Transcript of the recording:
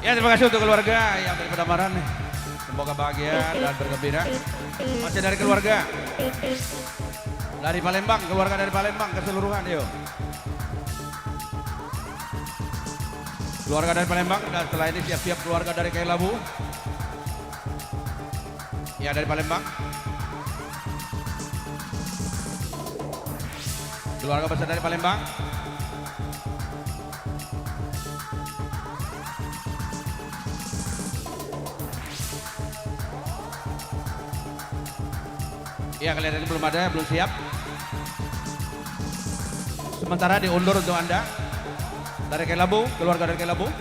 Ya, terima kasih untuk keluarga yang dari Pedamaran. Semoga bahagia dan bergembira. Masih dari keluarga dari Palembang, keluarga dari Palembang keseluruhan, yuk. Keluarga dari Palembang, dan setelah ini siap-siap keluarga dari Kailabu. Ya, dari Palembang. Keluarga besar dari Palembang. Ya, kalian ini belum ada, belum siap. Sementara diundur untuk Anda dari Kailabu, keluarga dari Kailabu.